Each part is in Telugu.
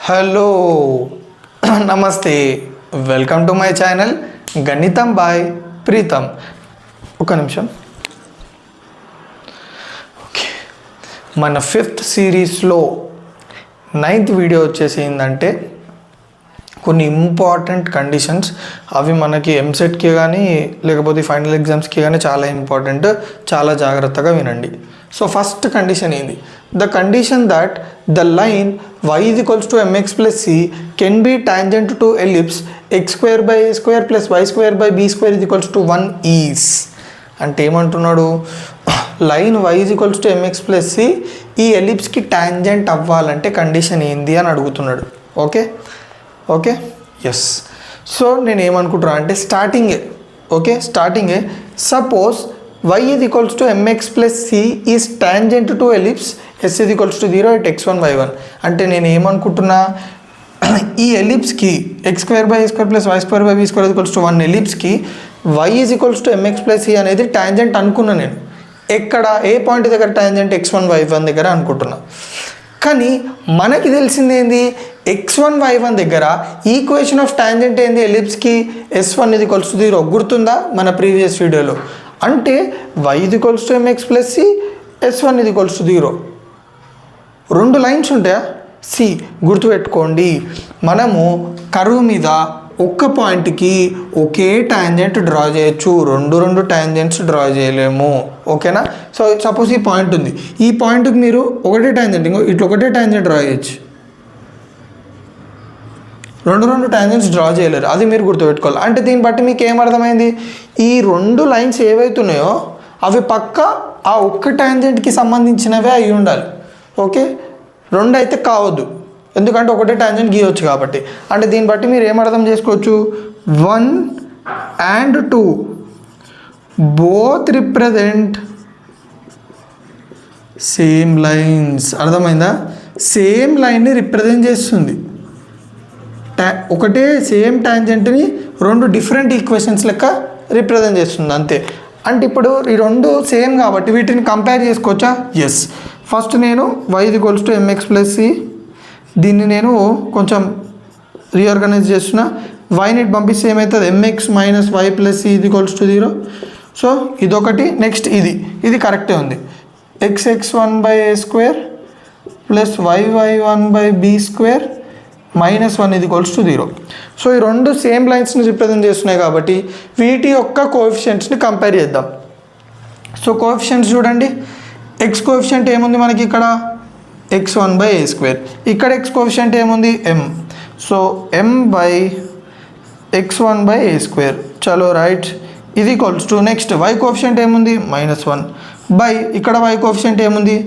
హలో నమస్తే, వెల్కమ్ టు మై ఛానల్ గణితం బాయ్ ప్రీతం. ఒక నిమిషం. ఓకే, మన 5th సిరీస్లో 9th వీడియో వచ్చేసి ఏంటంటే కొన్ని ఇంపార్టెంట్ కండిషన్స్. అవి మనకి ఎంసెట్కి కానీ లేకపోతే ఫైనల్ ఎగ్జామ్స్కి కానీ చాలా ఇంపార్టెంట్. చాలా జాగ్రత్తగా వినండి. సో ఫస్ట్ కండిషన్ ఏంది? The condition that the line y is equals to mx plus c can be tangent to ellipse x square by a square plus y square by b square is equals to 1 is. అంటే ఏమంటున్నాడు? Line y is equals to mx plus c ఈ ఎలిప్స్కి టాంజెంట్ అవ్వాలంటే కండిషన్ ఏంది అని అడుగుతున్నాడు. Okay okay yes. సో నేను ఏమనుకుంటున్నా అంటే స్టార్టింగే suppose y is equals to mx plus c is tangent to ellipse s is equals to 0 at x1 y1. అంటే నేను ఏమనుకుంటున్నా, ఈ ఎలిప్స్కి x square by a square plus y square by b square is equals to 1 ఎలిప్స్కి y is equals to mx plus c అనేది టాంజెంట్ అనుకున్నా. నేను ఎక్కడ ఏ పాయింట్ దగ్గర టాంజెంట్ x1 y1 దగ్గర అనుకుంటున్నా. కానీ మనకి తెలిసింది ఏంది? x1 y1 దగ్గర ఈక్వేషన్ ఆఫ్ టాంజెంట్ ఏంది? ఎలిప్స్కి s1 is equals to 0. గుర్తుందా మన ప్రీవియస్ వీడియోలో? అంటే y is equals to mx plus c, s1 is equals to 0. రెండు లైన్స్ ఉంటాయా? సి గుర్తుపెట్టుకోండి. మనము కర్వ్ మీద ఒక్క పాయింట్కి ఒకే టాంజెంట్ డ్రా చేయొచ్చు, రెండు టాంజెంట్స్ డ్రా చేయలేము. ఓకేనా? సో సపోజ్ ఈ పాయింట్ ఉంది, ఈ పాయింట్కి మీరు ఒకటే టాంజెంట్, ఇట్లా ఒకటే టాంజెంట్ డ్రా చేయొచ్చు, రెండు టాంజెంట్స్ డ్రా చేయలేరు. అది మీరు గుర్తుపెట్టుకోవాలి. అంటే దీన్ని బట్టి మీకు ఏమర్థమైంది? ఈ రెండు లైన్స్ ఏవైతున్నాయో అవి పక్క ఆ ఒక్క టాంజెంట్కి సంబంధించినవే అయి ఉండాలి. ఓకే, రెండు అయితే కావద్దు, ఎందుకంటే ఒకటే టాంజెంట్ గీయవచ్చు కాబట్టి. అంటే దీన్ని బట్టి మీరు ఏమర్థం చేసుకోవచ్చు? 1 and 2 both represent same lines. అర్థమైందా? సేమ్ లైన్ని రిప్రజెంట్ చేస్తుంది. ఒకటే సేమ్ టాంజెంట్ని రెండు డిఫరెంట్ ఈక్వేషన్స్ లెక్క రిప్రజెంట్ చేస్తుంది అంతే. అంటే ఇప్పుడు ఈ రెండు సేమ్ కాబట్టి వీటిని కంపేర్ చేసుకోవచ్చా? ఎస్. ఫస్ట్ నేను y is equals to mx plus c, దీన్ని నేను కొంచెం రీఆర్గనైజ్ చేస్తున్నా. వైని పంపిస్తే ఏమవుతుంది? mx minus y plus c is equals to 0. So ఇదొకటి. నెక్స్ట్ ఇది కరెక్టే ఉంది. x(x1 by a square plus y(y1 by b square -1 is equals to 0. So ఈ రెండు సేమ్ లైన్స్ని రిప్రజెంట్ చేస్తున్నాయి కాబట్టి వీటి యొక్క కోఎఫిషియంట్స్ని కంపేర్ చేద్దాం. సో కోఎఫిషియంట్స్ చూడండి. ఎక్స్ కోఎఫిషియంట్ ఏముంది మనకి ఇక్కడ? x1 by a square. ఇక్కడ x కోఎఫిషియంట్ ఏముంది? m. So m by x1 by a square. చలో రైట్. ఇది equals to next y coefficient ఏముంది? -1 బై ఇక్కడ y కోఎఫిషియంట్ ఏముంది?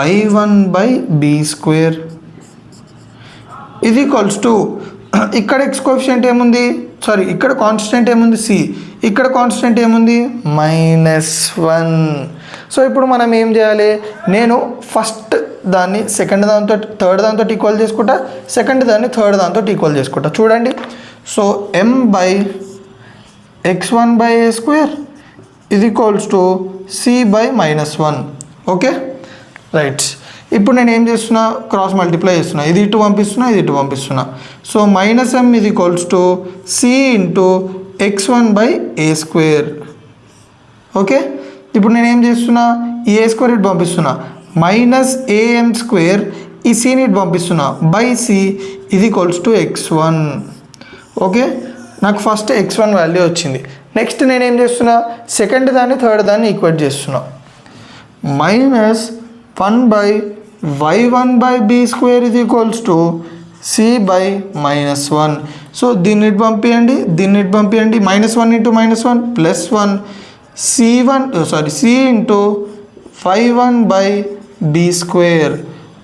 y1 by b square. ఇది ఈక్వల్స్ టు ఇక్కడ x కోఎఫిషియంట్ ఏముంది? సారీ, ఇక్కడ కాన్స్టెంట్ ఏముంది? c. ఇక్కడ కాన్స్టెంట్ ఏముంది? -1. సో ఇప్పుడు మనం ఏం చేయాలి? నేను ఫస్ట్ దాన్ని సెకండ్ దాంతో థర్డ్ దాంతో ఈక్వల్ చేసుకుంటా, సెకండ్ దాన్ని థర్డ్ దాంతో ఈక్వల్ చేసుకుంటా. చూడండి. So m by x1 by a square ఇది equals to c by -1. Okay right. ఇప్పుడు నేను ఏం చేస్తున్నా? క్రాస్ మల్టిప్లై చేస్తున్నా. ఇది ఇటు పంపిస్తున్నా, ఇది ఇటు పంపిస్తున్నా. సో -m ఇది equals to c into x1 by a square. Okay, ఇప్పుడు నేను ఏం చేస్తున్నా? ఈ a స్క్వేర్ ఇటు పంపిస్తున్నా, -am స్క్వేర్ ఈ cని ఇటు పంపిస్తున్నా, బై c ఇది ఈక్వల్స్ టు x1. ఓకే, నాకు ఫస్ట్ x1 వాల్యూ వచ్చింది. నెక్స్ట్ నేను ఏం చేస్తున్నా? సెకండ్ దాన్ని థర్డ్ దాన్ని ఈక్వేట్ చేస్తున్నా. -1 by y1 by b square is equals to c by -1. So దీన్ని ఇటు పంపించండి, దీన్ని ఇటు పంపించండి. -1 into -1 +1 c into y1 by b square.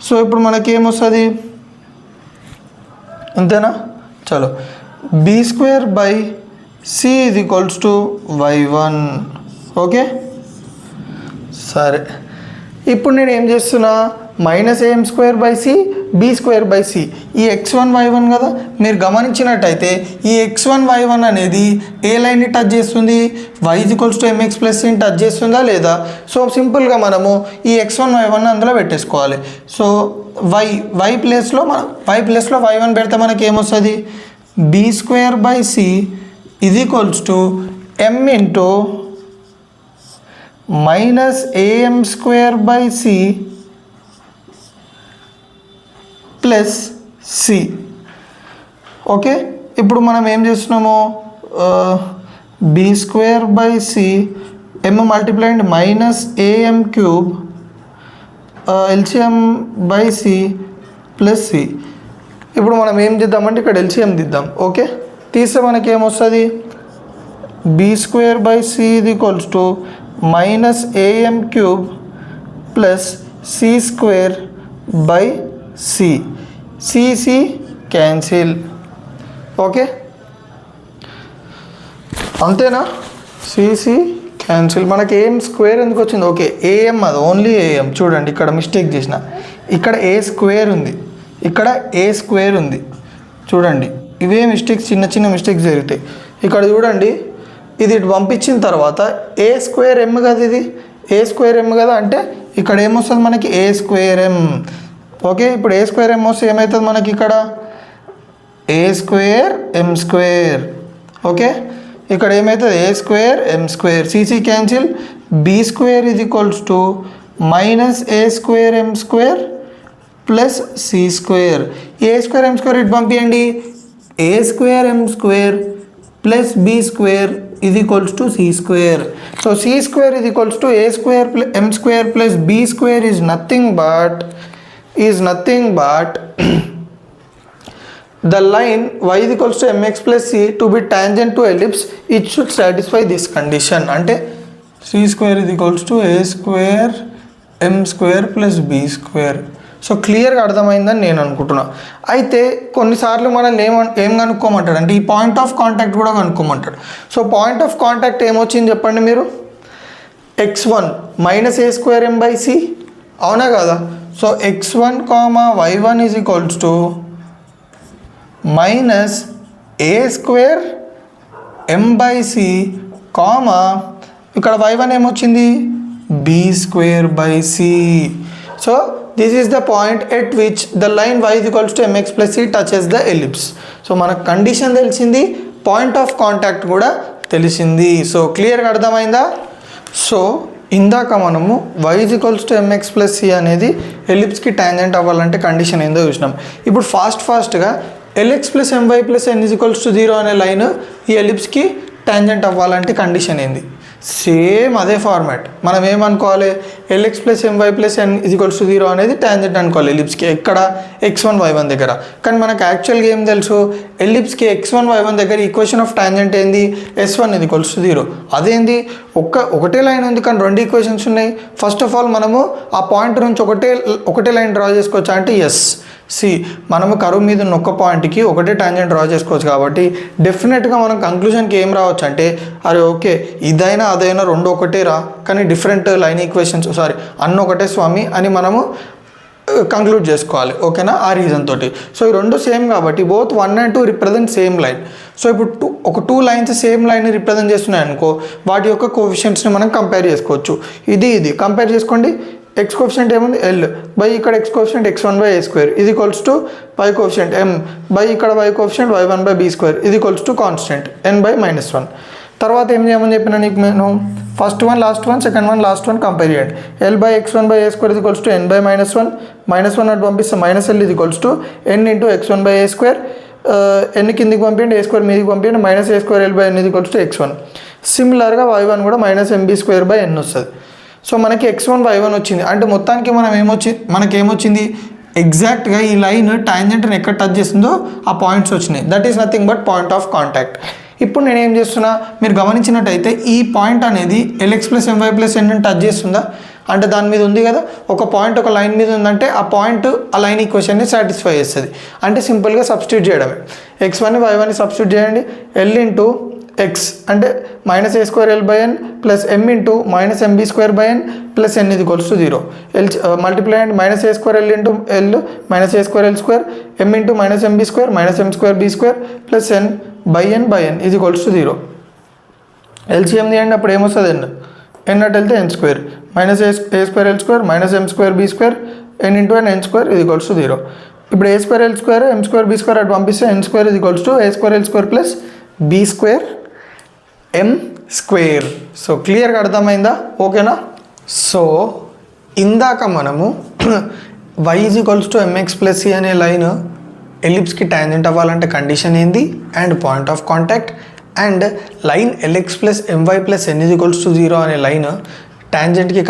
So ఇప్పుడు మనకేమొస్తుంది? అంతేనా? చలో, b square by c is equals to y1. Okay సరే. ఇప్పుడు నేను ఏం చేస్తున్నా? -am²/c b²/c. ఈ x1 y1 కదా, మీరు గమనించినట్టయితే ఈ x1 y1 అనేది ఏ లైన్ని టచ్ చేస్తుంది, y = mx+c టచ్ చేస్తుందా లేదా? సో సింపుల్గా మనము ఈ x1 y1 అందులో పెట్టేసుకోవాలి. సో y ప్లేస్లో y1 పెడితే మనకి ఏమొస్తుంది, b²/c = m -am²/c + c. Okay, ఇప్పుడు మనం ఏం చేస్తున్నాము, b²/c m multiplied -am³ LCM/c + c. ఇప్పుడు మనం ఏం చేద్దామంటే ఇక్కడ LCM దిద్దాం. ఓకే, తీస్తే మనకి ఏమొస్తుంది, b²/c = -am³ + c²/c. c cancel. Okay, అంతేనా, c క్యాన్సిల్. మనకి ఏం స్క్వేర్ ఎందుకు వచ్చింది, ఓకే am, అది ఓన్లీ am. చూడండి ఇక్కడ మిస్టేక్ చేసిన, ఇక్కడ a² ఉంది, ఇక్కడ a² ఉంది. చూడండి ఇవే మిస్టేక్స్, చిన్న చిన్న మిస్టేక్స్ జరుగుతాయి. ఇక్కడ చూడండి, ఇది ఇటు పంపించిన తర్వాత a²m కదా, ఇది a²m కదా, అంటే ఇక్కడ ఏమొస్తుంది మనకి a²m. ఓకే, ఇప్పుడు a²m వస్తే ఏమవుతుంది మనకి ఇక్కడ a²m². ఓకే, ఇక్కడ ఏమవుతుంది a²m², c cancel. b² = -a²m² + c². a²m² ఇటు పంపించండి, a²m² + b² = c². So c² = a²m² + b² is nothing but the line y = mx+c to be tangent to ellipse, it should satisfy this condition. అంటే c² = a²m² + b². సో క్లియర్గా అర్థమైందని నేను అనుకుంటున్నా. అయితే కొన్నిసార్లు మనల్ని ఏం కనుక్కోమంటాడు అంటే ఈ పాయింట్ ఆఫ్ కాంటాక్ట్ కూడా కనుక్కోమంటాడు. సో పాయింట్ ఆఫ్ కాంటాక్ట్ ఏమొచ్చింది చెప్పండి మీరు, x1 -a²m/c, అవునా కదా? సో x1, y1 = -a²m/c, ఇక్కడ y1 ఏమొచ్చింది, b²/c. So this is the point at which the line y = mx+c touches the ellipse. So మనకు కండిషన్ తెలిసింది, పాయింట్ ఆఫ్ కాంటాక్ట్ కూడా తెలిసింది. సో క్లియర్గా అర్థమైందా? సో ఇందాక మనము y = mx+c అనేది ఎలిప్స్కి టాంజెంట్ అవ్వాలంటే కండిషన్ ఏందో చూసినాం. ఇప్పుడు ఫాస్ట్గా lx + my + n = 0 అనే లైన్ ఈ ఎలిప్స్కి టాంజెంట్ అవ్వాలంటే కండిషన్ ఏంది? సేమ్ అదే ఫార్మాట్. మనం ఏమనుకోవాలి, lx + my + n = 0 అనేది టాంజెంట్ అనుకోవాలి ఎలిప్స్కి, ఎక్కడ x1 y1 దగ్గర. కానీ మనకు యాక్చువల్గా ఏం తెలుసు, ఎలిప్స్కి x1 y1 దగ్గర ఈక్వేషన్ ఆఫ్ టాంజెంట్ ఏంది, s1 = 0. అదేంది, ఒకటే లైన్ ఉంది కానీ రెండు ఈక్వేషన్స్ ఉన్నాయి. ఫస్ట్ ఆఫ్ ఆల్ మనము ఆ పాయింట్ నుంచి ఒకటే లైన్ డ్రా చేసుకోవచ్చా అంటే ఎస్. మనము కరువు మీద ఉన్న ఒక్క పాయింట్కి ఒకటే టాంజెంట్ డ్రా చేసుకోవచ్చు కాబట్టి డెఫినెట్గా మనం కంక్లూజన్కి ఏం రావచ్చు అంటే, అరే ఓకే ఇదైనా అదైనా రెండు ఒకటే రా, కానీ డిఫరెంట్ లైన్ ఈక్వేషన్స్ అన్న ఒకటే స్వామి అని మనము కంక్లూడ్ చేసుకోవాలి. ఓకేనా, ఆ రీజన్ తోటి. సో ఈ రెండు సేమ్ కాబట్టి both 1 and 2 represent same line. So ఇప్పుడు ఒక two lines same line represent చేస్తున్నాయి అనుకో, వాటి యొక్క కోఎఫిషియెంట్స్ని మనం కంపేర్ చేసుకోవచ్చు. ఇది కంపేర్ చేసుకోండి. x కోఎఫిషియంట్ ఏముంది, l బై ఇక్కడ x coefficient x1/a² y coefficient m by ఇక్కడ y coefficient y1/b² constant n/-1. తర్వాత ఏం చేయమని చెప్పినా నీకు నేను, first one last one, second one last one compare చేయండి. l/x1/a² n/-1, -1 అటు పంపిస్తే -l n × x1/a², n కిందికి పంపించండి, a² మీదికి పంపించండి, -a²l/n x1. సిమిలర్గా y1 కూడా -mb²/n వస్తుంది. సో మనకి x1 y1 వచ్చింది అంటే మొత్తానికి మనకేమొచ్చింది, ఎగ్జాక్ట్గా ఈ లైన్ టాంజెంట్ని ఎక్కడ టచ్ చేస్తుందో ఆ పాయింట్స్ వచ్చినాయి. That is nothing but point of contact. ఇప్పుడు నేను ఏం చేస్తున్నా, మీరు గమనించినట్టయితే ఈ పాయింట్ అనేది lx + my + n టచ్ చేస్తుందా అంటే దాని మీద ఉంది కదా, ఒక పాయింట్ ఒక లైన్ మీద ఉందంటే ఆ పాయింట్ ఆ లైన్ ఈక్వేషన్ని సాటిస్ఫై చేస్తుంది. అంటే సింపుల్గా సబ్స్టిట్యూట్ చేయడమే, x1 y1 సబ్స్టిట్యూట్ చేయండి, l × x అంటే minus a square l by n plus m into minus m b square by n plus n ఇది equals to 0. Multiply and minus a square l into l minus a square l square m into minus m b square minus m square b square plus n by n ఇది ఈక్వల్స్ టు 0. ఎల్సిఎం తీయండి, అప్పుడు ఏమొస్తుంది ఎన్ అట్ వెళ్తే n square minus a square l square minus m square b square n into n square ఇది ఈక్వల్స్ టు 0. ఇప్పుడు a square l square m square b square అటు పంపిస్తే ఎన్ స్క్వేర్ ఇది equals to a square l square plus b square m square. So క్లియర్గా అర్థమైందా? ఓకేనా? సో ఇందాక మనము y is equals to m x plus c అనే లైన్ ఎలిప్స్కి టాంజెంట్ అవ్వాలంటే కండిషన్ ఏంది and point of contact, and line l x plus m y plus n is equals to 0 అనే లైన్ టాంజెంట్కి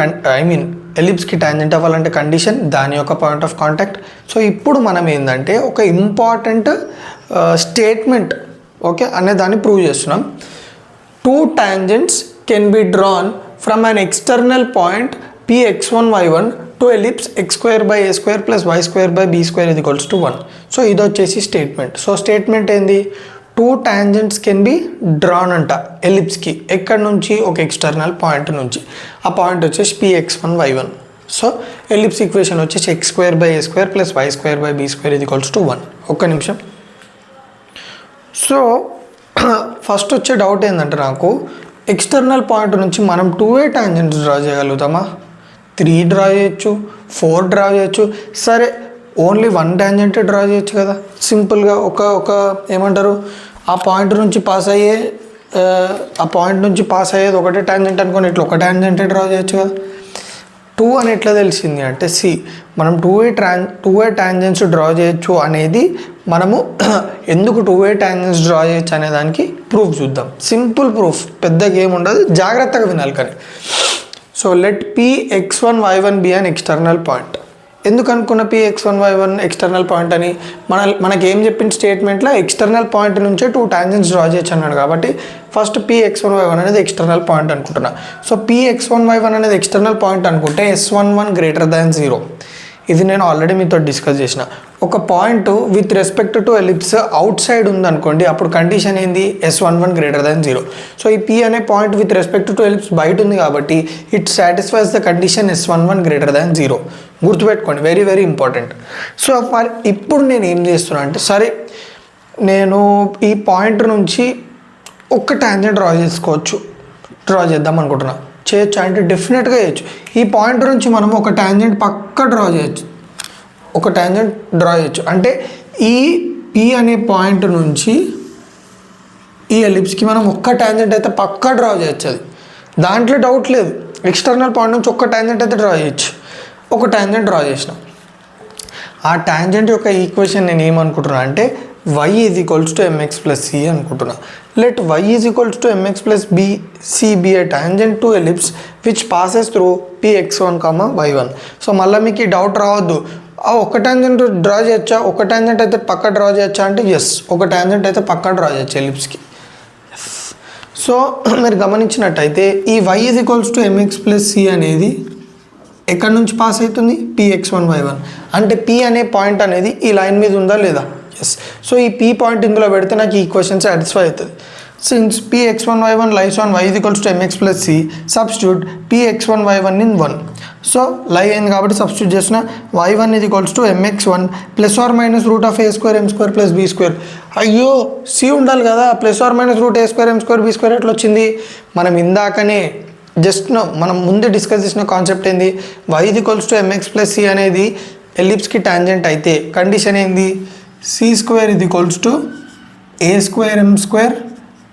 ఎలిప్స్కి టాంజెంట్ అవ్వాలంటే కండిషన్ దాని యొక్క పాయింట్ ఆఫ్ కాంటాక్ట్. సో ఇప్పుడు మనం ఏంటంటే ఒక ఇంపార్టెంట్ స్టేట్మెంట్ ఓకే అనే దాన్ని ప్రూవ్ చేస్తున్నాం. 2 tangents can be drawn from an external point px1 y1 to ellipse x square by a square plus y square by b square is equals to 1. So ఇది వచ్చేసి స్టేట్మెంట్. సో స్టేట్మెంట్ ఏంది? 2 tangents కెన్ బి డ్రాన్ అంట ఎలిప్స్కి. ఎక్కడి నుంచి? ఒక ఎక్స్టర్నల్ పాయింట్ నుంచి. ఆ పాయింట్ వచ్చేసి px1 y1. So ellipse equation వచ్చేసి x square by a square plus y square by b square is equals to 1. ఒక్క నిమిషం. సో ఫస్ట్ వచ్చే డౌట్ ఏంటంటే నాకు ఎక్స్టర్నల్ పాయింట్ నుంచి మనం 2a టాంజెంట్స్ డ్రా చేయగలుగుతామా? 3 డ్రా చేయొచ్చు, 4 డ్రా చేయొచ్చు. సరే ఓన్లీ 1 టాంజెంట్ డ్రా చేయొచ్చు కదా సింపుల్గా. ఒక ఏమంటారు ఆ పాయింట్ నుంచి పాస్ అయ్యేది ఒకటే టాంజెంట్ అనుకోని ఇట్లా ఒక టాంజెంటే డ్రా చేయొచ్చు కదా. 2 అని ఎట్లా తెలిసింది అంటే మనం 2a టాంజెంట్స్ డ్రా చేయొచ్చు అనేది మనము ఎందుకు 2a టాంజెంట్స్ డ్రా చేయొచ్చు అనే దానికి ప్రూఫ్ చూద్దాం. సింపుల్ ప్రూఫ్, పెద్దగా ఏముండదు, జాగ్రత్తగా వినాలి కానీ. So let px1 y1 be an external point. ఎందుకు అనుకున్న px1 y1 ఎక్స్టర్నల్ పాయింట్ అని? మనకి ఏం చెప్పిన స్టేట్మెంట్లో ఎక్స్టర్నల్ పాయింట్ నుంచే 2 టాంజెంట్స్ డ్రా చేయొచ్చు అన్నాడు కాబట్టి ఫస్ట్ px1 y1 అనేది ఎక్స్టర్నల్ పాయింట్ అనుకుంటున్నా. సో px1 y1 అనేది ఎక్స్టర్నల్ పాయింట్ అనుకుంటే s11 గ్రేటర్ దాన్ 0. ఇది నేను ఆల్రెడీ మీతో డిస్కస్ చేసిన. ఒక point with respect to ellipse out side ఉందనుకోండి, అప్పుడు కండిషన్ ఏంది? s11 greater than 0. సో ఈ p అనే point with respect to ellipse బయట ఉంది కాబట్టి it satisfies the condition s11 greater than 0. గుర్తుపెట్టుకోండి, వెరీ వెరీ ఇంపార్టెంట్. సో మరి ఇప్పుడు నేను ఏం చేస్తున్నా అంటే, సరే నేను ఈ పాయింట్ నుంచి ఒక్క టాంజెంట్ డ్రా చేద్దాం అనుకుంటున్నా. చేయొచ్చు అంటే డెఫినెట్గా చేయొచ్చు. ఈ పాయింట్ నుంచి మనం ఒక టాంజెంట్ పక్క డ్రా చేయొచ్చు. అంటే ఈ P అనే పాయింట్ నుంచి ఈ ఎలిప్స్కి మనం ఒక్క టాంజెంట్ అయితే పక్కా డ్రా చేయొచ్చు. అది దాంట్లో డౌట్ లేదు. ఎక్స్టర్నల్ పాయింట్ నుంచి ఒక్క టాంజెంట్ అయితే డ్రా చేయొచ్చు. ఒక టాంజెంట్ డ్రా చేసిన. ఆ టాంజెంట్ యొక్క ఈక్వేషన్ నేను ఏమనుకుంటున్నా అంటే y is equals to mx plus c అనుకుంటున్నా. Let y is equals to mx plus c be a tangent to ellipse which passes through px1, y1. So మళ్ళీ మీకు ఈ డౌట్ రావద్దు, ఒక టాంజెంట్ డ్రా చేయొచ్చా, ఒక టాంజెంట్ అయితే పక్క డ్రా చేయొచ్చా అంటే ఎస్, ఒక టాంజెంట్ అయితే పక్క డ్రా చేయొచ్చు ఎలిప్స్కి. సో మీరు గమనించినట్టయితే ఈ y is equals to mx plus c అనేది ఎక్కడి నుంచి పాస్ అవుతుంది? px1 y1. అంటే p అనే పాయింట్ అనేది ఈ లైన్ మీద ఉందా లేదా? ఎస్. సో ఈ p పాయింట్ ఇందులో పెడితే నాకు ఈ ఈక్వేషన్ సాటిస్ఫై అవుతుంది. Since px1 y1 lies on y is equals to mx plus c, substitute px1 y1 in 1. So లై అయింది కాబట్టి సబ్స్టిట్యూట్ చేసిన y1 is equals to mx1 plus are minus root of a square m square plus b square. అయ్యో c ఉండాలి కదా, plus are minus root a square m square b square ఎట్లా వచ్చింది? మనం ఇందాకనే మనం ముందే డిస్కస్ చేసిన కాన్సెప్ట్ ఏంది? y is equals to mx plus c అనేది ఎలిప్స్కి టాంజెంట్ అయితే కండిషన్ ఏంది? c square is equals to a square m square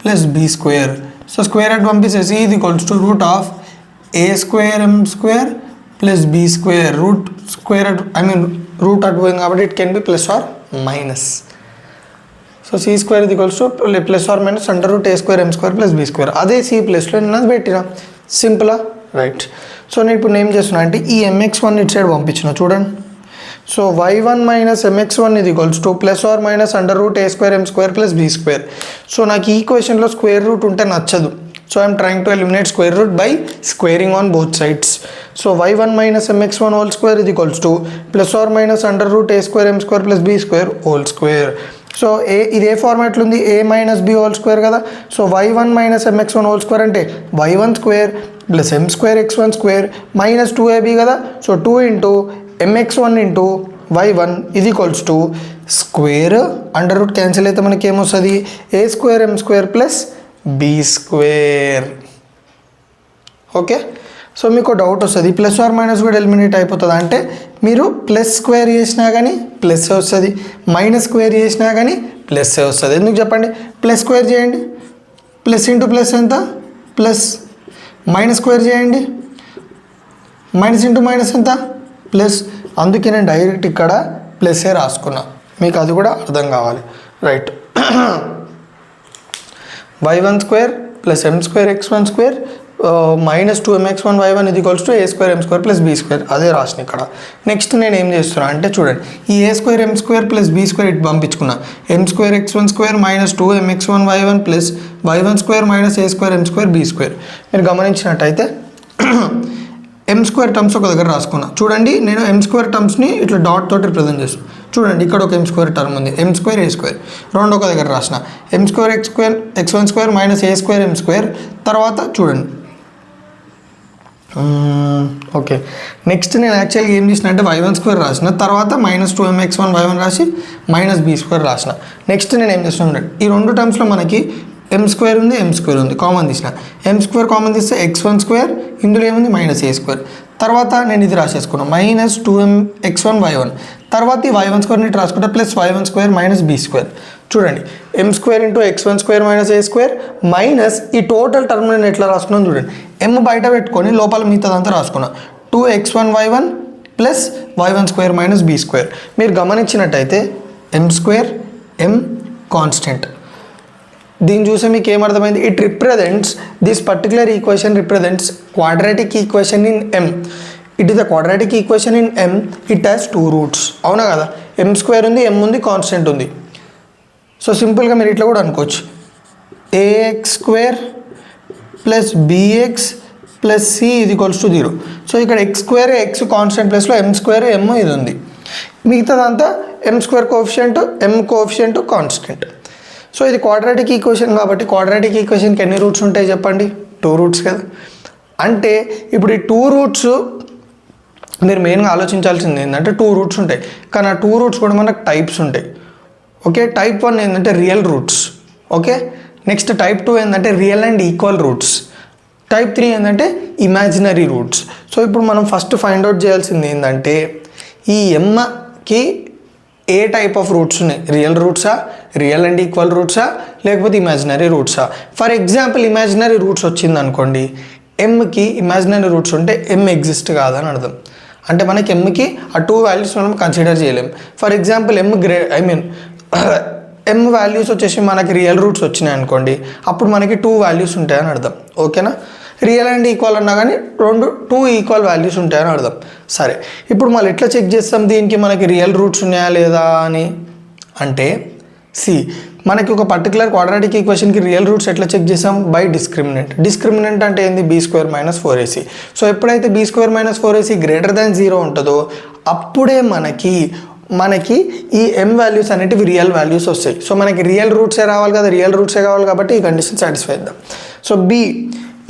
plus b square. So square అట్ పంపిస్తే c is equals to root of a square m square plus b square. Root అట్ పోయింది కాబట్టి it can be plus are minus. So c square is equals to plus are minus under root a square m square plus b square. అదే c ప్లస్లో నేను అది పెట్టిన. సింపులా? రైట్. సో నేను ఇప్పుడు ఏం చేస్తున్నా అంటే ఈ mx1 ఇటు సైడ్ పంపించిన చూడండి. సో y1 మైనస్ mx1 ఇది equals to plus are minus under root a square m square plus b square. So నాకు ఈ ఈక్వేషన్లో స్క్వేర్ రూట్ ఉంటే నచ్చదు. So I'm trying to eliminate square root by squaring on both sides. So y1 minus mx1 whole square ఇది equals to plus are minus under root a square m square plus b square whole square. So ఇది ఏ ఫార్మాట్లో ఉంది, a minus b whole square కదా. So y1 minus mx1 whole square అంటే y1 square plus m square x1 square minus 2ab కదా. So 2 into mx1 into y1 ఇది equals to square under root cancel అయితే మనకి ఏమొస్తుంది, a square m square plus b square. Okay, so మీకు డౌట్ వస్తుంది ప్లస్ ఆర్ మైనస్ కూడా ఎలిమినేట్ అయిపోతుంది అంటే మీరు ప్లస్ స్క్వేర్ చేసినా కానీ ప్లస్ వస్తుంది, మైనస్ స్క్వేర్ చేసినా కానీ ప్లస్ వస్తుంది. ఎందుకు చెప్పండి, ప్లస్ స్క్వేర్ చేయండి, ప్లస్ ఇంటూ ప్లస్ ఎంత ప్లస్, మైనస్ స్క్వేర్ చేయండి, మైనస్ ఇంటూ మైనస్ ఎంత ప్లస్. అందుకే నేను డైరెక్ట్ ఇక్కడ ప్లస్ఏ రాసుకున్నా, మీకు అది కూడా అర్థం కావాలి. Right, y1 square plus m square x1 square minus 2mx1 y1 ఇది equals to a square m square plus b square, అదే రాసిన ఇక్కడ. నెక్స్ట్ నేను ఏం చేస్తున్నా అంటే చూడండి, ఈ a square m square plus b square ఇటు పంపించుకున్నా, m square x1 square minus 2mx1 y1 plus y1 square minus a square m square b square. మీరు గమనించినట్టయితే m స్క్వేర్ టర్మ్స్ ఒక దగ్గర రాసుకున్నా. చూడండి, నేను m స్క్వేర్ టర్మ్స్ని ఇట్లా డాట్ తోటి రిప్రజెంట్ చేస్తాను. చూడండి, ఇక్కడ ఒక m స్క్వేర్ టర్మ్ ఉంది, m స్క్వేర్ a స్క్వేర్, రెండు ఒక దగ్గర రాసిన. m square x1 square minus a square m square. తర్వాత చూడండి, ఓకే, నెక్స్ట్ నేను యాక్చువల్గా ఏం చేసిన అంటే y1 స్క్వేర్ రాసిన, తర్వాత మైనస్ 2mx1 y1 రాసి మైనస్ b స్క్వేర్ రాసిన. నెక్స్ట్ నేను ఏం చేస్తున్నాను, ఈ రెండు టర్మ్స్లో మనకి m స్క్వేర్ ఉంది m స్క్వేర్ ఉంది, కామన్ తీసిన. m స్క్వేర్ కామన్ తీస్తే x1 స్క్వేర్, ఇందులో ఏముంది మైనస్ a స్క్వేర్. తర్వాత నేను ఇది రాసేసుకున్నాను మైనస్ 2mx1 y1. తర్వాత ఈ y1 స్క్వేర్ని ఇటు రాసుకుంటే plus y1 square minus b square. చూడండి, m square into x1 square minus a square minus ఈ టోటల్ టర్మ్ నేను ఎట్లా రాసుకున్నాను చూడండి, m బయట పెట్టుకొని లోపల మిగతాదంతా రాసుకున్నా 2x1 y1 plus y1 square minus b square. మీరు గమనించినట్టయితే m స్క్వేర్ m కాన్స్టెంట్, దీన్ని చూస్తే మీకు ఏమర్థమైంది, it represents this particular equation represents quadratic equation in m. It is the quadratic equation in m, it has 2 roots. అవునా కదా, m స్క్వేర్ ఉంది, m ఉంది, కాన్స్టెంట్ ఉంది. సో సింపుల్గా మీరు ఇట్లా కూడా అనుకోవచ్చు, ax square plus bx plus c ఇది ఈక్వల్స్ టు 0. సో ఇక్కడ x స్క్వేర్ x కాన్స్టెంట్ ప్లేస్లో m స్క్వేర్ m ఇది ఉంది, మిగతాదంతా m square coefficient m coefficient constant. So ఇది క్వాడ్రాటిక్ ఈక్వేషన్ కాబట్టి క్వాడ్రాటిక్ ఈక్వేషన్కి ఎన్ని రూట్స్ ఉంటాయి చెప్పండి, 2 రూట్స్ కదా. అంటే ఇప్పుడు ఈ 2 రూట్స్ మీరు మెయిన్గా ఆలోచించాల్సింది ఏంటంటే 2 రూట్స్ ఉంటాయి, కానీ ఆ 2 రూట్స్ కూడా మనకు టైప్స్ ఉంటాయి. ఓకే, టైప్ 1 ఏంటంటే real roots. Okay, next type 2 ఏంటంటే real and equal roots. Type 3 ఏంటంటే ఇమాజినరీ రూట్స్. సో ఇప్పుడు మనం ఫస్ట్ ఫైండ్ అవుట్ చేయాల్సింది ఏంటంటే ఈ mకి ఏ టైప్ ఆఫ్ రూట్స్ ఉన్నాయి, రియల్ రూట్సా, రియల్ అండ్ ఈక్వల్ రూట్సా, లేకపోతే ఇమాజినరీ రూట్సా. ఫర్ ఎగ్జాంపుల్ ఇమాజినరీ రూట్స్ వచ్చింది అనుకోండి, mకి ఇమాజినరీ రూట్స్ ఉంటే m ఎగ్జిస్ట్ కాదని అర్థం. అంటే మనకి mకి ఆ 2 వాల్యూస్ మనం కన్సిడర్ చేయలేం. ఫర్ ఎగ్జాంపుల్ m వాల్యూస్ వచ్చేసి మనకి రియల్ రూట్స్ వచ్చినాయి అనుకోండి, అప్పుడు మనకి 2 వాల్యూస్ ఉంటాయని అర్థం. ఓకేనా, రియల్ అండ్ ఈక్వల్ అన్నా కానీ 2 ఈక్వల్ వాల్యూస్ ఉంటాయని అర్థం. సరే, ఇప్పుడు మళ్ళీ ఎట్లా చెక్ చేస్తాం దీనికి మనకి రియల్ రూట్స్ ఉన్నాయా లేదా అని అంటే, మనకి ఒక పర్టికులర్ క్వాడ్రాటిక్ ఈక్వేషన్కి రియల్ రూట్స్ ఎట్లా చెక్ చేసాం, బై డిస్క్రిమినెంట్. డిస్క్రిమినెంట్ అంటే ఏంది, b square minus 4ac. So ఎప్పుడైతే b square minus 4ac greater than 0 ఉంటుందో అప్పుడే మనకి ఈ m వాల్యూస్ అనేటివి రియల్ వాల్యూస్ వస్తాయి. సో మనకి రియల్ రూట్సే రావాలి కదా, రియల్ రూట్సే కావాలి కాబట్టి ఈ కండిషన్ సాటిస్ఫై చేద్దాం. సో b,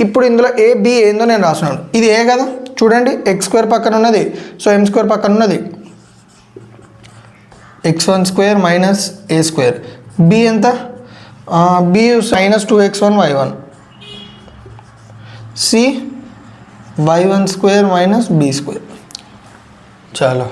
ఇప్పుడు ఇందులో a b ఏందో నేను రాస్తున్నాను, ఇది a కదా. చూడండి, x స్క్వేర్ పక్కన ఉన్నది, సో m స్క్వేర్ పక్కన ఉన్నది, x1 square minus a square. b ఎంత, b minus 2x1 y1, c y1 square minus b square. చాలా,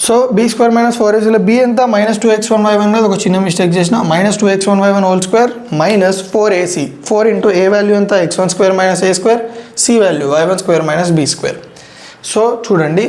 so b square minus 4ac b ఎంత, మైనస్ 2x1 y1 మీద ఒక చిన్న మిస్టేక్ చేసిన, minus 2x1 y1 whole square minus 4ac. 4 into a value ఎంత, x1 square minus a square, c value y1 square minus b square. So చూడండి,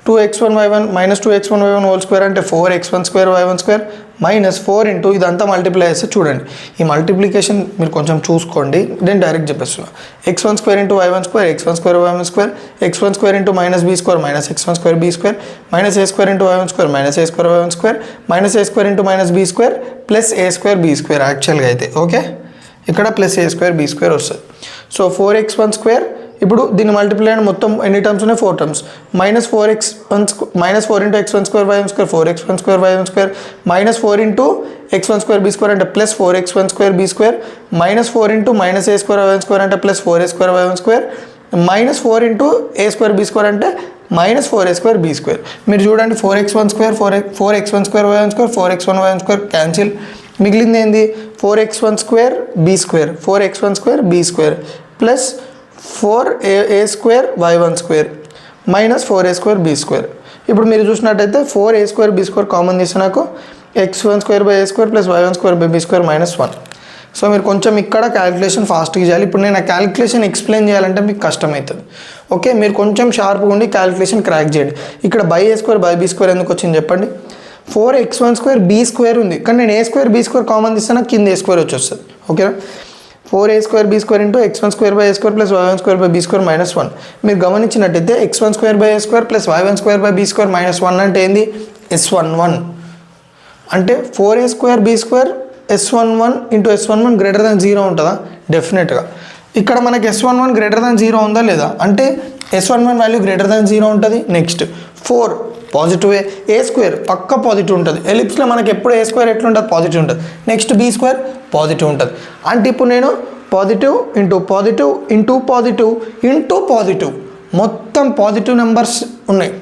2x1 y1 minus 2x1 y1 whole square అంటే 4x1 square y1 square minus 4 into ఇదంతా మల్టిప్లై చేస్తే చూడండి, ఈ మల్టిప్లికేషన్ మీరు కొంచెం చూసుకోండి, నేను డైరెక్ట్ చెప్పేస్తున్నా. x1 square into y1 square, x1 square y1 square, x1 square into minus b square minus x1 square b square, minus a square into y1 square minus a square y1 square, minus a square into minus b square plus a square b square. యాక్చువల్గా అయితే ఓకే, ఇక్కడ plus a square b square వస్తుంది. సో 4x1 స్క్వేర్ ఇప్పుడు దీన్ని మల్టిప్లై అయిన మొత్తం ఎన్ని టర్మ్స్ ఉన్నాయి 4 terms -4 into x1 square y1 square 4x1 square y1 square -4 into x1 square b square అంటే plus 4x1 square b square -4 into -a square y1 square అంటే plus 4a square y1 square -4 into a square b square అంటే -4a స్క్వేర్ b స్క్వేర్. మీరు చూడండి 4x1 square 4x1 square y1 square 4x1 y1 square cancel. మిగిలింది ఏంది 4x1 square b square 4x1 square b square plus 4a square y1 square -4a square b square. ఇప్పుడు మీరు చూసినట్టయితే 4a square b square common తీస్తే నాకు x1 square by a square plus y1 square by b square -1. So మీరు కొంచెం ఇక్కడ క్యాలిక్యులేషన్ ఫాస్ట్గా చేయాలి. ఇప్పుడు నేను ఆ క్యాలిక్యులేషన్ ఎక్స్ప్లెయిన్ చేయాలంటే మీకు కష్టమవుతుంది. ఓకే, మీరు కొంచెం షార్ప్గా ఉండి క్యాలిక్యులేషన్ క్రాక్ చేయండి. ఇక్కడ by a square by b square ఎందుకు వచ్చింది చెప్పండి. 4x1 స్క్వేర్ b స్క్వేర్ ఉంది, కానీ నేను a square b square common తీస్తే కింద a స్క్వేర్ వచ్చేస్తుంది. ఓకేనా, 4a square b square into x1 square by a square plus y1 square by b square -1. మీరు గమనించినట్టయితే x1 square by a square plus y1 square by b square -1 అంటే ఏంది s11. అంటే 4a square b square s11 into s11 greater than 0 ఉంటుందా? డెఫినెట్గా. ఇక్కడ మనకి s11 గ్రేటర్ దాన్ 0 ఉందా లేదా అంటే s11 వాల్యూ గ్రేటర్ దాన్ 0 ఉంటుంది. నెక్స్ట్ 4 పాజిటివ్ ఏ స్క్వేర్ పక్క పాజిటివ్ ఉంటుంది. ఎలిప్స్లో మనకి ఎప్పుడు ఏ స్క్వేర్ ఎట్లుంటుంది? పాజిటివ్ ఉంటుంది. నెక్స్ట్ b స్క్వేర్ పాజిటివ్ ఉంటుంది. అంటే ఇప్పుడు నేను positive into positive into positive into positive మొత్తం పాజిటివ్ నెంబర్స్ ఉన్నాయి,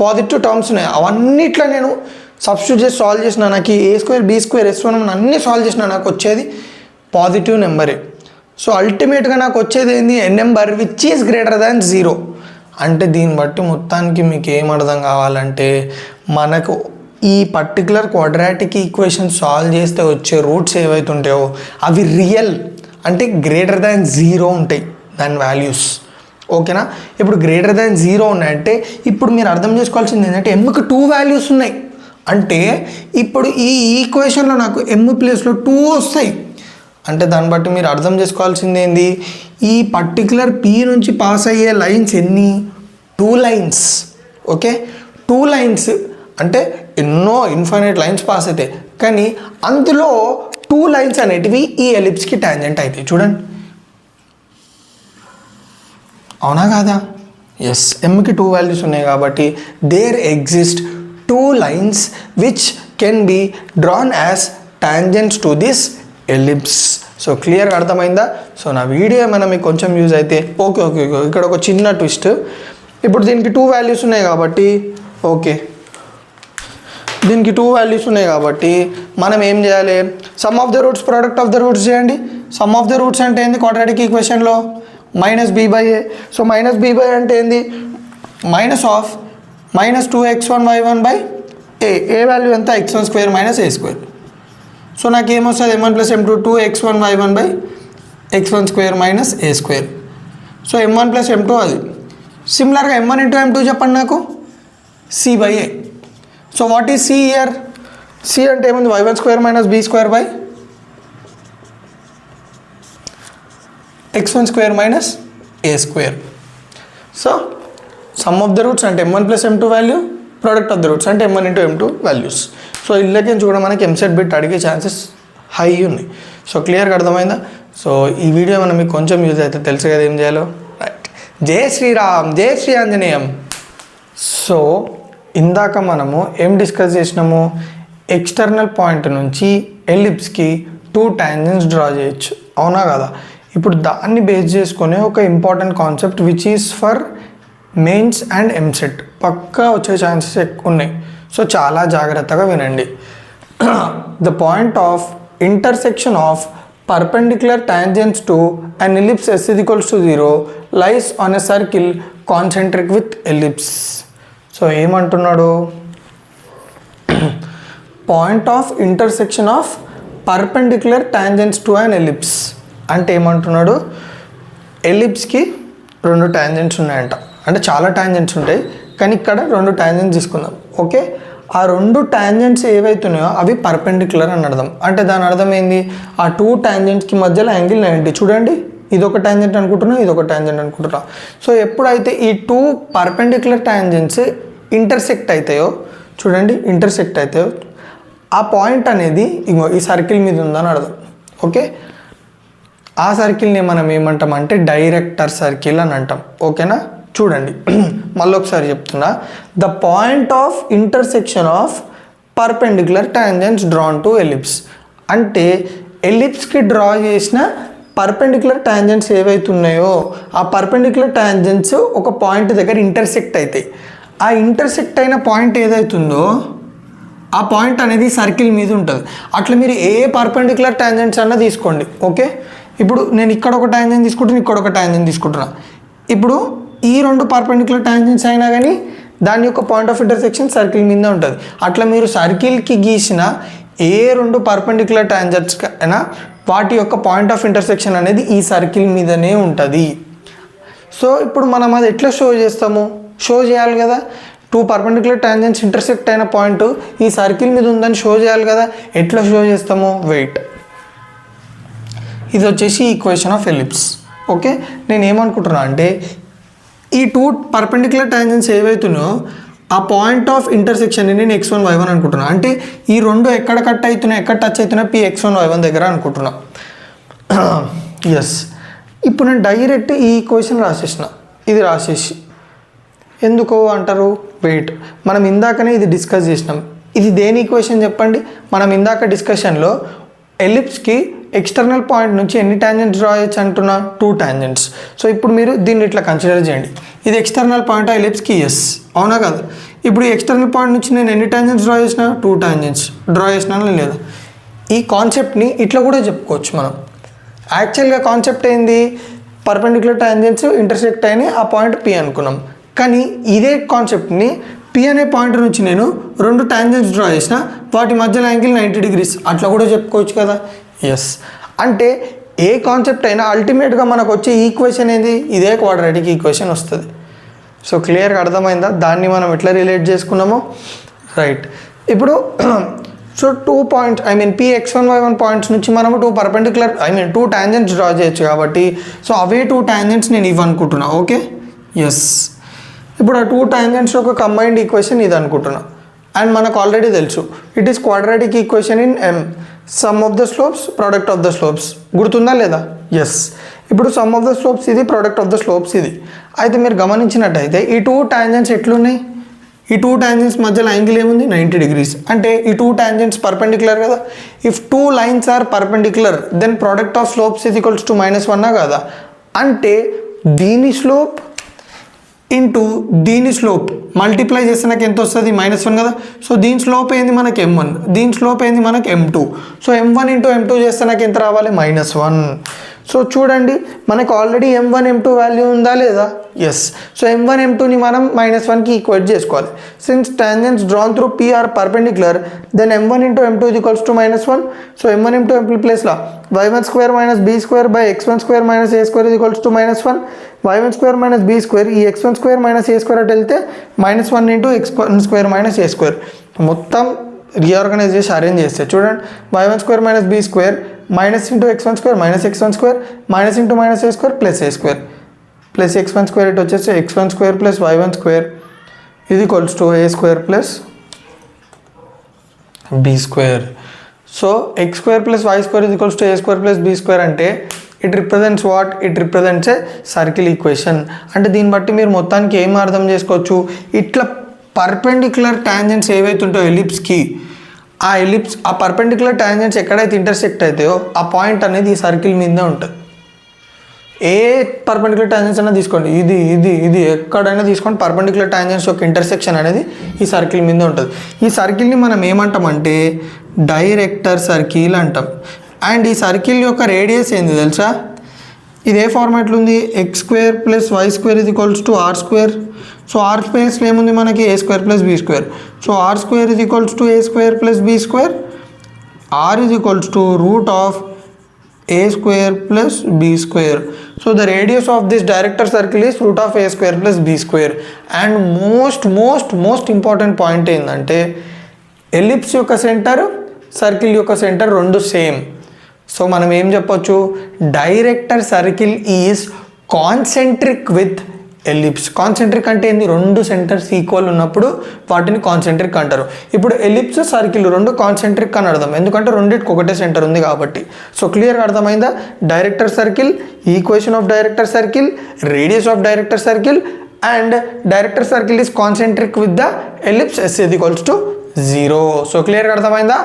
పాజిటివ్ టర్మ్స్ ఉన్నాయి. అవన్నిట్లో నేను సబ్స్టిట్యూట్ చేసి సాల్వ్ చేసిన నాకు ఏ స్క్వేర్ బీ స్క్వేర్ s11 అన్నీ సాల్వ్ చేసిన నాకు వచ్చేది పాజిటివ్ నెంబరే. సో అల్టిమేట్గా నాకు వచ్చేది ఏంది? A number which is greater than 0. అంటే దీన్ని బట్టి మొత్తానికి మీకు ఏం అర్థం కావాలంటే మనకు ఈ పర్టికులర్ క్వాడ్రాటిక్ ఈక్వేషన్ సాల్వ్ చేస్తే వచ్చే రూట్స్ ఏవైతే ఉంటాయో అవి రియల్ అంటే గ్రేటర్ దాన్ 0 ఉంటాయి దాని వాల్యూస్. ఓకేనా, ఇప్పుడు గ్రేటర్ దాన్ 0 ఉన్నాయంటే ఇప్పుడు మీరు అర్థం చేసుకోవాల్సింది ఏంటంటే ఎమ్కి 2 వాల్యూస్ ఉన్నాయి. అంటే ఇప్పుడు ఈ ఈక్వేషన్లో నాకు m ప్లేస్లో 2 వస్తాయి. అంటే దాన్ని బట్టి మీరు అర్థం చేసుకోవాల్సింది ఏంది? ఈ పర్టికులర్ p నుంచి పాస్ అయ్యే లైన్స్ ఎన్ని? 2 లైన్స్. ఓకే, 2 లైన్స్ అంటే ఎన్నో ఇన్ఫైనైట్ లైన్స్ పాస్ అవుతాయి, కానీ అందులో 2 లైన్స్ అనేటివి ఈ ఎలిప్స్కి టాంజెంట్ అవుతాయి. చూడండి, అవునా కాదా? ఎస్, mకి 2 వాల్యూస్ ఉన్నాయి కాబట్టి there exist 2 lines which can be drawn as tangents to this ellipse. So క్లియర్గా అర్థమైందా? సో నా వీడియో ఏమైనా మీకు కొంచెం యూజ్ అయితే ఓకే. ఇక్కడ ఒక చిన్న ట్విస్ట్. ఇప్పుడు దీనికి 2 వాల్యూస్ ఉన్నాయి కాబట్టి ఓకే, దీనికి 2 వాల్యూస్ ఉన్నాయి కాబట్టి మనం ఏం చేయాలి? Sum of the roots product of the roots చేయండి. సమ్ ఆఫ్ ద రూట్స్ అంటే ఏంది? క్వాడ్రాటిక్ ఈక్వేషన్లో -b/a. సో -b/a అంటే ఏంది? Minus of -2x1y1 by a value ఎంత? x1 స్క్వేర్ మైనస్ a స్క్వేర్. సో నాకు ఏమొస్తుంది? m1 + m2 2x1y1 by x1 square minus a స్క్వేర్. సో m1 + m2 అది. సిమిలర్గా m1 ఇంటూ m2 చెప్పండి నాకు c/a. So what is c year? c అంటే ఏముంది? y1 square minus b square by x1 square minus a స్క్వేర్. So some of the roots అంటే m1 + m2 value, product of the roots అంటే m1 into m2 values. So ఇళ్ళకి చూడ మనకి ఎంసెట్ బిట్ అడిగే ఛాన్సెస్ హై ఉన్నాయి. సో క్లియర్గా అర్థమైందా? సో ఈ వీడియో మనం మీకు కొంచెం యూజ్ అయితే తెలుసు కదా ఏం చేయాలో. రైట్, జై శ్రీరామ్, జై శ్రీ ఆంజనేయం. సో ఇందాక మనము ఏం డిస్కస్ చేసినాము? ఎక్స్టర్నల్ పాయింట్ నుంచి ఎలిప్స్కి 2 టాంజెంట్స్ డ్రా చేయొచ్చు, అవునా కదా? ఇప్పుడు దాన్ని బేస్ చేసుకొని ఒక important concept which is for mains and EAMCET పక్కా వచ్చే ఛాన్సెస్ ఎక్కువ ఉన్నాయి. సో చాలా జాగ్రత్తగా వినండి. The point of intersection of perpendicular tangents to an ellipse s = 0 lies on a circle concentric with ellipse. So ఏమంటున్నాడు? Point of intersection of perpendicular tangents to an ellipse అంటే ఏమంటున్నాడు? ఎలిప్స్కి 2 టాంజెంట్స్ ఉన్నాయంట. అంటే చాలా టాంజెంట్స్ ఉంటాయి, కానీ ఇక్కడ 2 టాంజెంట్స్ తీసుకుందాం. ఓకే, ఆ 2 టాంజెంట్స్ ఏవైతున్నాయో అవి పర్పెండిక్యులర్ అని అర్థం. అంటే దాని అర్థం ఏంది? ఆ 2 టాంజెంట్స్కి మధ్యలో యాంగిల్ 90. చూడండి, ఇదొక టాంజెంట్ అనుకుంటున్నా, ఇదొక టాంజెంట్ అనుకుంటున్నా. సో ఎప్పుడైతే ఈ 2 పర్పెండిక్యులర్ టాంజెంట్స్ ఇంటర్సెక్ట్ అవుతాయో, చూడండి ఇంటర్సెక్ట్ అవుతాయో, ఆ పాయింట్ అనేది ఇంకో ఈ సర్కిల్ మీద ఉందని అర్థం. ఓకే, ఆ సర్కిల్ని మనం ఏమంటాం అంటే డైరెక్టర్ సర్కిల్ అని అంటాం. ఓకేనా, చూడండి మళ్ళీ ఒకసారి చెప్తున్నా. The point of intersection of perpendicular tangents drawn to ellipse అంటే ఎలిప్స్కి డ్రా చేసిన పర్పెండిక్యులర్ టాంజెంట్స్ ఏవైతున్నాయో ఆ పర్పెండిక్యులర్ టాంజెంట్స్ ఒక పాయింట్ దగ్గర ఇంటర్సెక్ట్ అవుతాయి. ఆ ఇంటర్సెక్ట్ అయిన పాయింట్ ఏదైతుందో ఆ పాయింట్ అనేది సర్కిల్ మీద ఉంటుంది. అట్లా మీరు ఏ పర్పెండిక్యులర్ టాంజెంట్స్ అన్నా తీసుకోండి. ఓకే, ఇప్పుడు నేను ఇక్కడ ఒక టాంజెంట్ తీసుకుంటున్నా, ఇక్కడ ఒక టాంజెంట్ తీసుకుంటున్నా. ఇప్పుడు ఈ రెండు పర్పెండిక్యులర్ టాంజెంట్స్ అయినా కానీ దాని యొక్క పాయింట్ ఆఫ్ ఇంటర్సెక్షన్ సర్కిల్ మీద ఉంటుంది. అట్లా మీరు సర్కిల్కి గీసిన ఏ రెండు పర్పెండిక్యులర్ టాంజెంట్స్ అయినా వాటి యొక్క పాయింట్ ఆఫ్ ఇంటర్సెక్షన్ అనేది ఈ సర్కిల్ మీదనే ఉంటుంది. సో ఇప్పుడు మనం అది ఎట్లా షో చేస్తాము, షో చేయాలి కదా. టూ పర్పెండిక్యులర్ టాంజెంట్స్ ఇంటర్సెక్ట్ అయిన పాయింట్ ఈ సర్కిల్ మీద ఉందని షో చేయాలి కదా. ఎట్లా షో చేస్తాము, వెయిట్. ఇది వచ్చేసి ఈక్వేషన్ ఆఫ్ ఎలిప్స్. ఓకే, నేను ఏమనుకుంటున్నా అంటే ఈ టూ పర్పెండిక్యులర్ టాంజెంట్స్ ఏవైతున్నాయో ఆ పాయింట్ ఆఫ్ ఇంటర్సెక్షన్ నేను x1 y1 అనుకుంటున్నా. అంటే ఈ రెండు ఎక్కడ కట్ అవుతున్నాయి, ఎక్కడ టచ్ అవుతున్నాయి, Px1 y1 దగ్గర అనుకుంటున్నా. ఎస్, ఇప్పుడు నేను డైరెక్ట్ ఈ ఈక్వేషన్ రాసేసిన. ఇది రాసేసి ఎందుకో అంటారు, వెయిట్. మనం ఇందాకనే ఇది డిస్కస్ చేసినాం. ఇది దేని ఈక్వేషన్ చెప్పండి. మనం ఇందాక డిస్కషన్లో ఎలిప్స్కి ఎక్స్టర్నల్ పాయింట్ నుంచి ఎన్ని టాంజెంట్స్ డ్రా చేయొచ్చు అంటున్నా, 2 టాంజెంట్స్. సో ఇప్పుడు మీరు దీన్ని ఇట్లా కన్సిడర్ చేయండి. ఇది ఎక్స్టర్నల్ పాయింట్ ఎలిప్స్కి, ఎస్ అవునా కదా. ఇప్పుడు ఈ ఎక్స్టర్నల్ పాయింట్ నుంచి నేను ఎన్ని టాంజెంట్స్ డ్రా చేసిన, 2 టాంజెంట్స్ డ్రా చేసినాను లేదా. ఈ కాన్సెప్ట్ని ఇట్లా కూడా చెప్పుకోవచ్చు మనం. యాక్చువల్గా కాన్సెప్ట్ ఏంది, పర్పెండిక్యులర్ టాంజెంట్స్ ఇంటర్సెక్ట్ అయినాయి, ఆ పాయింట్ P అనుకున్నాం. కానీ ఇదే కాన్సెప్ట్ని P అనే పాయింట్ నుంచి నేను 2 టాంజెంట్స్ డ్రా చేసిన, వాటి మధ్యలో యాంగిల్ 90 degrees అట్లా కూడా చెప్పుకోవచ్చు కదా. ఎస్, అంటే ఏ కాన్సెప్ట్ అయినా అల్టిమేట్గా మనకు వచ్చే ఈక్వేషన్ ఏది, ఇదే క్వాడ్రాటిక్ ఈక్వేషన్ వస్తుంది. సో క్లియర్గా అర్థమైందా, దాన్ని మనం ఎట్లా రిలేట్ చేసుకున్నామో. రైట్, ఇప్పుడు so 2 points Px1 y1 points నుంచి మనము 2 టాంజెంట్స్ డ్రా చేయొచ్చు కాబట్టి సో అవే 2 టాంజెంట్స్ నేను ఇవ్వనుకుంటున్నా. Okay, yes. ఇప్పుడు ఆ 2 టాంజెంట్స్ ఒక కంబైన్డ్ ఈక్వేషన్ ఇది అనుకుంటున్నా. అండ్ మనకు ఆల్రెడీ తెలుసు it is quadratic equation in M, some of the slopes product of the slopes. గుర్తుందా లేదా, ఎస్. ఇప్పుడు సమ్ ఆఫ్ ద స్లోప్స్ ఇది, ప్రోడక్ట్ ఆఫ్ ద స్లోప్స్ ఇది. అయితే మీరు గమనించినట్టయితే ఈ 2 టాంజెంట్స్ ఎట్లున్నాయి, ఈ 2 టాంజెంట్స్ మధ్యలో యాంగిల్ ఏముంది, 90 degrees. అంటే ఈ 2 టాంజెంట్స్ పర్పెండిక్యులర్ కదా. If 2 lines are perpendicular then product of slopes is equals to -1 కదా. అంటే దీని స్లోప్ ఇంటూ దీని స్లోప్ మల్టిప్లై చేస్తే నాకు ఎంత వస్తుంది, -1 కదా. సో దీని స్లోప్ ఏంది మనకి M1, దీని స్లోప్ ఏంది మనకి M2. So M1 into M2 చేస్తే నాకు ఎంత రావాలి, -1. సో చూడండి మనకు ఆల్రెడీ M1 M2 వాల్యూ ఉందా లేదా, ఎస్. సో M1 M2ని మనం -1కి ఈక్వేట్ చేసుకోవాలి. Since tangents drawn through P are perpendicular then M1 into M2 is equals to -1. So M1 into M2 ప్లేస్లో y1 square -b square by x1 square -a square is equals to -1. y1 square -b square, ఈ x1 స్క్వేర్ -a స్క్వేర్ అటు వెళ్తే -1 into x1 square -a square. మొత్తం రీఆర్గనైజ్ చేసి అరేంజ్ చేస్తే చూడండి, y1 square -b square minus into x1 square -x1 square minus into -a square plus a square plus x1 square ఇటు వచ్చేసి x1 square plus y1 square ఇది equals to a square plus b square. So x square plus y square ఇది equals to a square plus b square అంటే it represents what, it represents a circle equation. అంటే దీన్ని బట్టి మీరు మొత్తానికి ఏం అర్థం చేసుకోవచ్చు, ఇట్లా పర్పెండిక్యులర్ టాంజెంట్స్ ఏవైతే ఉంటాయో ఎలిప్స్కి, ఆ పర్పెండిక్యులర్ టాంజెంట్స్ ఎక్కడైతే ఇంటర్సెక్ట్ అవుతాయో ఆ పాయింట్ అనేది ఈ సర్కిల్ మీదే ఉంటుంది. ఏ పర్పెండిక్యులర్ టాంజెంట్స్ అయినా తీసుకోండి, ఇది ఎక్కడైనా తీసుకోండి, పర్పెండిక్యులర్ టాంజెంట్స్ యొక్క ఇంటర్సెక్షన్ అనేది ఈ సర్కిల్ మీదే ఉంటుంది. ఈ సర్కిల్ని మనం ఏమంటామంటే డైరెక్టర్ సర్కిల్ అంటాం. అండ్ ఈ సర్కిల్ యొక్క రేడియస్ ఏంది తెలుసా, ఇది ఏ ఫార్మాట్లో ఉంది, x square plus y square ఇది equals to r square. So r స్పేస్లో ఏముంది మనకి a square plus b square. So r square ఇది equals to a square plus b square, r ఇది equals to root of a square plus b square. So the radius of this director circle is root of a square plus b square. And most important point ఏంటంటే ఎలిప్స్ యొక్క సెంటర్, సర్కిల్ యొక్క సెంటర్ రెండు సేమ్. సో మనం ఏం చెప్పొచ్చు, director circle is concentric with ellipse. Concentric అంటే ఏంది, రెండు సెంటర్స్ ఈక్వల్ ఉన్నప్పుడు వాటిని కాన్సెంట్రిక్ అంటారు. ఇప్పుడు ఎలిప్స్ సర్కిల్ రెండు కాన్సెంట్రిక్ అని అర్థం, ఎందుకంటే రెండింటికి ఒకటే సెంటర్ ఉంది కాబట్టి. సో క్లియర్గా అర్థమైందా? Director circle, equation of director circle, radius of director circle, and director circle is concentric with the ellipse S = 0. So క్లియర్గా అర్థమైందా?